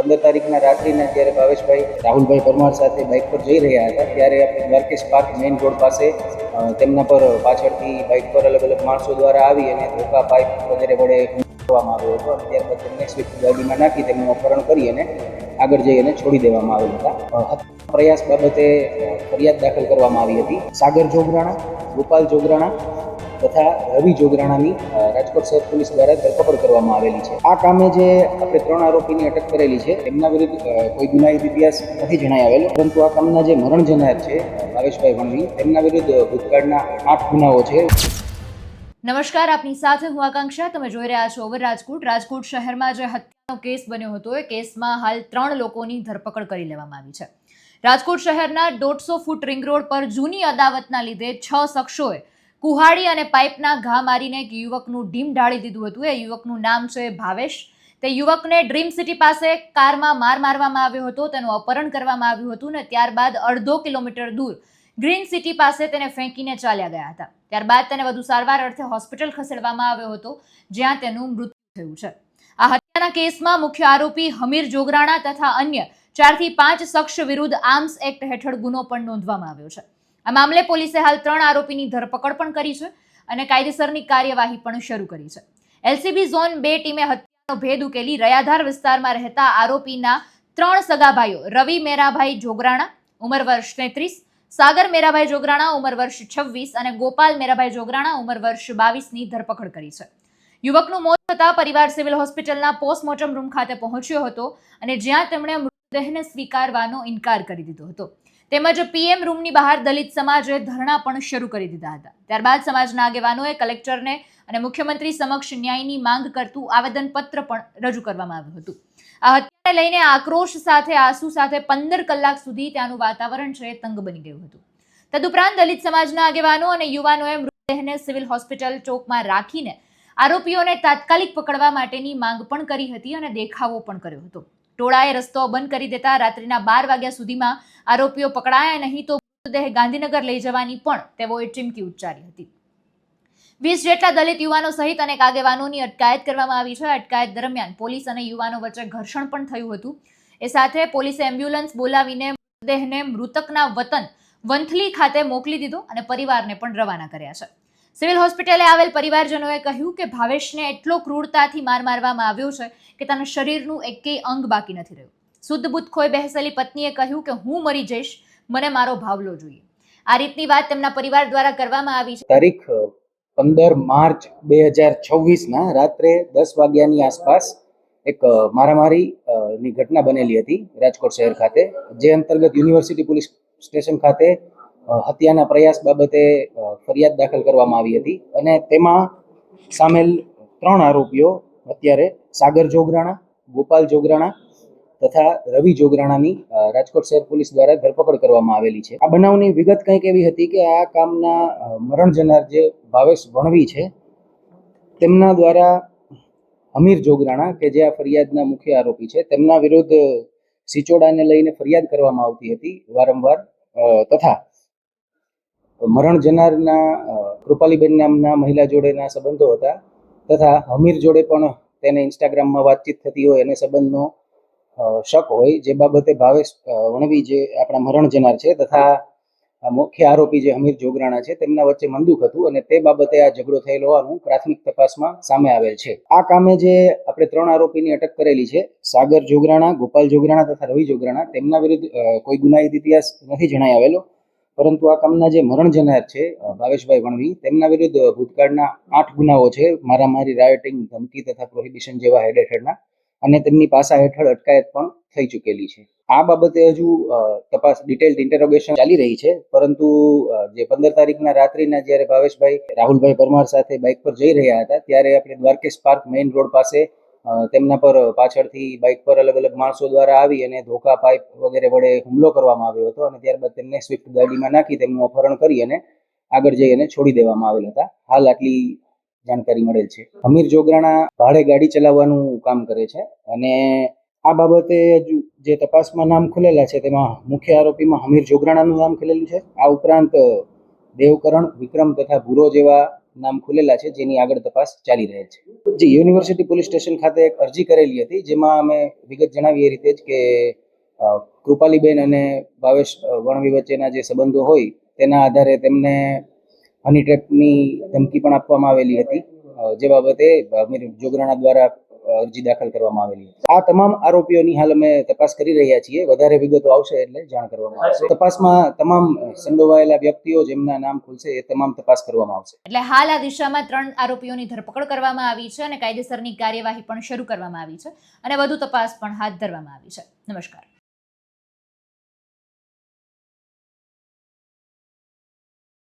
15 તારીખના રાત્રિના જ્યારે ભાવેશભાઈ રાહુલભાઈ પરમાર સાથે બાઇક પર જઈ રહ્યા હતા ત્યારે આપણે દ્વારકેશ પાર્ક મેઇન રોડ પાસે તેમના પર પાછળથી બાઇક પર અલગ અલગ માણસો દ્વારા આવી અને ધોકા પાઇપ વગેરે વડે કરવામાં આવ્યો હતો અને ત્યારબાદ તેમને સ્વિફ્ટ ગાડીમાં નાખી તેમનું અપહરણ કરી અને આગળ જઈ અને છોડી દેવામાં આવેલ હતા. પ્રયાસ બાબતે ફરિયાદ દાખલ કરવામાં આવી હતી. સાગર જોગરાણા, ગોપાલ જોગરાણા તથા રવિ જોગરાણાની રાજકોટ શહેર પોલીસ દ્વારા ધરપકડ કરવામાં આવેલી છે. આ કામે જે આપણે 3 આરોપીની અટક કરેલી છે તેમના વિરુદ્ધ કોઈ ગુનાહિત ઇતિહાસ નથી જણાઈ આવેલો, પરંતુ આ કામના જે મરણ જનાર છે ભાવેશભાઈ વણવી તેમના વિરુદ્ધ ભૂતકાળના 8 ગુનાઓ છે. નમસ્કાર, આપની સાથે હું આકાંક્ષા. તમે જોઈ રહ્યા છો ઓવર રાજકોટ. રાજકોટ શહેરમાં જે હત્યાનો કેસ બન્યો હતો એ કેસમાં હાલ 3 લોકોની ધરપકડ કરી લેવામાં આવી છે. રાજકોટ શહેરના 150 ફૂટ રિંગ રોડ પર જૂની અદાવતના લીધે 6 શખ્સોએ કુહાડી અને પાઇપના ઘા મારીને એક યુવકનું ઢીમ ઢાળી દીધું હતું. એ યુવકનું નામ છે ભાવેશ. તે યુવકને ડ્રીમ સિટી પાસે કારમાં માર મારવામાં આવ્યો હતો, તેનું અપહરણ કરવામાં આવ્યું હતું અને ત્યારબાદ 1.5 કિલોમીટર દૂર ગ્રીન સિટી પાસે તેને ફેંકીને ચાલ્યા ગયા હતા. ત્યારબાદ તેને વધુ સારવાર અર્થે હોસ્પિટલ ખસેડવામાં આવ્યો હતો, જ્યાં તેનું મૃત્યુ થયું છે. આ હત્યાના કેસમાં મુખ્ય આરોપી હમીર જોગરાણા તથા અન્ય 4 થી 5 શખ્સ વિરુદ્ધ આર્મ્સ એક્ટ હેઠળ ગુનો પણ નોંધવામાં આવ્યો છે. આ મામલે પોલીસે હાલ 3 આરોપીની ધરપકડ પણ કરી છે અને કાયદેસરની કાર્યવાહી પણ શરૂ કરી છે. એલસીબી ઝોન 2 ટીમે હત્યાનો ભેદ ઉકેલી રયાધાર વિસ્તારમાં રહેતા આરોપીના 3 સગા ભાઈઓ રવિ મેરાભાઈ જોગરાણા ઉંમર વર્ષ 33, સાગર મેરાભાઈ જોગરાણા ઉંમર વર્ષ 26 અને ગોપાલ મેરાભાઈ જોગરાણા ઉંમર વર્ષ 22ની ધરપકડ કરી છે. યુવકનું મોત થતાં પરિવાર સિવિલ હોસ્પિટલના પોસ્ટમોર્ટમ રૂમ ખાતે પહોંચ્યો હતો અને જ્યાં તેમણે મૃતદેહને સ્વીકારવાનો ઇનકાર કરી દીધો હતો. તેમજ પીએમ રૂમની બહાર દલિત સમાજે ધરણા પણ શરૂ કરી દીધા હતા. ત્યારબાદ સમાજના આગેવાનોએ કલેક્ટરને અને મુખ્યમંત્રી સમક્ષ ન્યાયની માંગ કરતું આવેદનપત્ર પણ રજૂ કરવામાં આવ્યું હતું. આ હત્યાને લઈને આક્રોશ સાથે આંસુ સાથે 15 કલાક સુધી ત્યાંનું વાતાવરણ છે તંગ બની ગયું હતું. તદુપરાંત દલિત સમાજના આગેવાનો અને યુવાનોએ મૃતદેહને સિવિલ હોસ્પિટલ ચોકમાં રાખીને આરોપીઓને તાત્કાલિક પકડવા માટેની માંગ પણ કરી હતી અને દેખાવો પણ કર્યો હતો. ટોળાએ રસ્તો બંધ કરી દેતા રાત્રિના 12 વાગ્યા સુધીમાં આરોપીઓ પકડાયા નહીં તો મૃતદેહ ગાંધીનગર લઈ જવાની પણ તેઓએ ચીમકી ઉચ્ચારી હતી. 20 જેટલા દલિત યુવાનો સહિત અનેક આગેવાનોની અટકાયત કરવામાં આવી છે. અટકાયત દરમિયાન પોલીસ અને યુવાનો વચ્ચે ઘર્ષણ પણ થયું હતું. એ સાથે પોલીસે એમ્બ્યુલન્સ બોલાવીને મૃતદેહને મૃતકના વતન વંથલી ખાતે મોકલી દીધો અને પરિવારને પણ રવાના કર્યા છે. સિવિલ હોસ્પિટલે આવેલ પરિવારજનોએ કહ્યું કે ભાવેશને એટલો ક્રૂરતાથી માર મારવામાં આવ્યો છે કે તેના શરીરનું એકેય અંગ બાકી નથી રહ્યું. શુદ્ધ બુદ્ધ ખોઈ બેસેલી પત્નીએ કહ્યું કે હું મરી જઈશ, મને મારો ભાવલો જોઈએ. આ રીતની વાત તેમના પરિવાર દ્વારા કરવામાં આવી છે. તારીખ 15 માર્ચ 2026ના રાત્રે 10 વાગ્યાની આસપાસ એક મારામારીની ઘટના બનેલી હતી રાજકોટ શહેર ખાતે, જે અંતર્ગત યુનિવર્સિટી પોલીસ સ્ટેશન ખાતે હત્યાના પ્રયાસ બાબતે ફરિયાદ દાખલ કરવામાં આવી હતી અને તેમાં સામેલ 3 આરોપીઓ અત્યારે સાગર જોગરાણા, ગોપાલ જોગરાણા તથા રવિ જોગરાણાની રાજકોટ શહેર પોલીસ દ્વારા ધરપકડ કરવામાં આવેલી છે. આ બનાવની વિગત કંઈક એવી હતી કે આ કામના મરણ જનાર જે ભાવેશ વણવી છે તેમના દ્વારા હમીર જોગરાણા કે જે આ ફરિયાદના મુખ્ય આરોપી છે તેમના વિરુદ્ધ સિચોડાને લઈને ફરિયાદ કરવામાં આવતી હતી વારંવાર, તથા મરણ જનારના કૃપાલીબેન નામના મહિલા જોડેના સંબંધો હતા તથા હમીર જોડે પણ તેને ઇન્સ્ટાગ્રામમાં વાતચીત થતી હોય અને સંબંધનો શક હોય, જે બાબતે ભાવેશ વણવી જે આપણા મરણ જનાર છે તથા મુખ્ય આરોપી જે હમીર જોગરાણા છે તેમના વચ્ચે મંદુક હતું અને તે બાબતે આ ઝઘડો થયેલો હોવાનું પ્રાથમિક તપાસમાં સામે આવેલ છે. આ કામે જે આપણે 3 આરોપીની અટક કરેલી છે સાગર જોગરાણા, ગોપાલ જોગરાણા તથા રવિ જોગરાણા તેમના વિરુદ્ધ કોઈ ગુનાહિત ઇતિહાસ નથી જણાઈ આવેલો, પરંતુ આ કામના જે મરણ જનાર છે ભાવેશભાઈ વણવી તેમના વિરુદ્ધ ભૂતકાળના 8 ગુનાઓ છે, મારામારી, રાયોટિંગ, ધમકી તથા પ્રોહિબિશન જેવા હેડ હેઠળના, અને તેમની પાસા હેઠળ અટકાયત પણ થઈ ચૂકેલી છે. આ બાબતે હજુ તપાસ ડિટેલ્ડ ઇન્ટેરોગેશન ચાલી રહી છે, પરંતુ જે 15 તારીખના રાત્રિના જ્યારે ભાવેશભાઈ રાહુલભાઈ પરમાર સાથે બાઇક પર જઈ રહ્યા હતા ત્યારે આપણે દ્વારકેશ પાર્ક મેઇન રોડ પાસે તેમના પર પાછળથી બાઇક પર અલગ અલગ માણસો દ્વારા આવી અને ધોકા પાઇપ વગેરે વડે હુમલો કરવામાં આવ્યો હતો અને ત્યારબાદ તેમને સ્વિફ્ટ ગાડીમાં નાખી તેમનું અપહરણ કરી અને આગળ જઈ અને છોડી દેવામાં આવેલ હતા. હાલ આટલી જાણકારી મળેલ છે. હમીર જોગરાણા ભાડે ગાડી ચલાવવાનું કામ કરે છે અને આ બાબતે જે તપાસમાં નામ ખુલેલા છે તેમાં મુખ્ય આરોપીમાં હમીર જોગરાણાનું નામ ખુલેલું છે. આ ઉપરાંત દેવકરણ, વિક્રમ તથા ભૂરો જેવા નામ ખુલેલા છે, જેની આગળ તપાસ ચાલી રહી છે. જી, યુનિવર્સિટી પોલીસ સ્ટેશન ખાતે એક અરજી કરેલી હતી, જેમાં અમે વિગત જણાવી એ રીતે જ કે કૃપાલીબેન અને ભાવેશ વણવી વચ્ચેના જે સંબંધો હોય તેના આધારે તેમને હની ટ્રેપની ધમકી પણ આપવામાં આવેલી હતી, જે બાબતે અમીર જોગરાણા દ્વારા અરજી દાખલ કરવામાં આવેલી હતી. આ તમામ આરોપીઓની હાલ અમે તપાસ કરી રહ્યા છીએ. વધારે વિગતો આવશે એટલે જાણ કરવામાં આવશે. તપાસમાં તમામ સંડોવાયેલા વ્યક્તિઓ જેમના નામ ખુલશે એ તમામ તપાસ કરવામાં આવશે. એટલે હાલ આ દિશામાં 3 આરોપીઓની ધરપકડ કરવામાં આવી છે અને કાયદેસરની કાર્યવાહી પણ શરૂ કરવામાં આવી છે અને વધુ તપાસ પણ હાથ ધરવામાં આવી છે. નમસ્કાર.